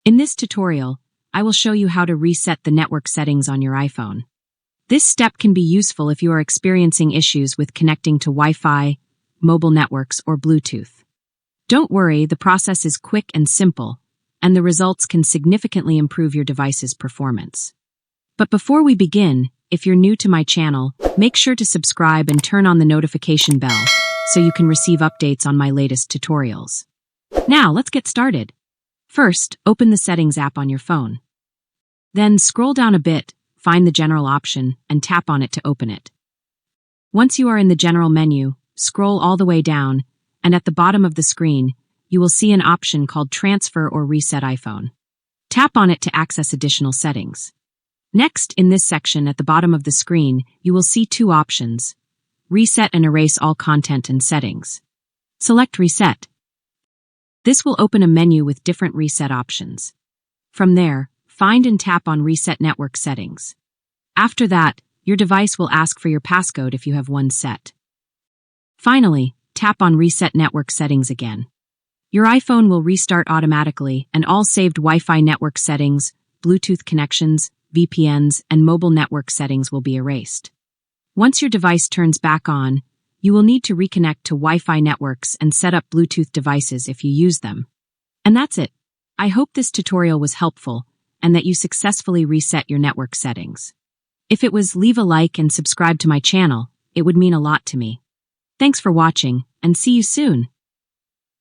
In this tutorial, I will show you how to reset the network settings on your iPhone. This step can be useful if you are experiencing issues with connecting to Wi-Fi, mobile networks, or Bluetooth. Don't worry, the process is quick and simple, and the results can significantly improve your device's performance. But before we begin, if you're new to my channel, make sure to subscribe and turn on the notification bell so you can receive updates on my latest tutorials. Now, let's get started. First, open the Settings app on your phone. Then scroll down a bit, find the General option, and tap on it to open it. Once you are in the General menu, scroll all the way down, and at the bottom of the screen, you will see an option called Transfer or Reset iPhone. Tap on it to access additional settings. Next, in this section at the bottom of the screen, you will see two options: Reset and Erase all content and settings. Select Reset. This will open a menu with different reset options. From there, find and tap on Reset Network Settings. After that, your device will ask for your passcode if you have one set. Finally, tap on Reset Network Settings again. Your iPhone will restart automatically, and all saved Wi-Fi network settings, Bluetooth connections, VPNs, and mobile network settings will be erased. Once your device turns back on, you will need to reconnect to Wi-Fi networks and set up Bluetooth devices if you use them. And that's it. I hope this tutorial was helpful and that you successfully reset your network settings. If it was, leave a like and subscribe to my channel. It would mean a lot to me. Thanks for watching, and see you soon.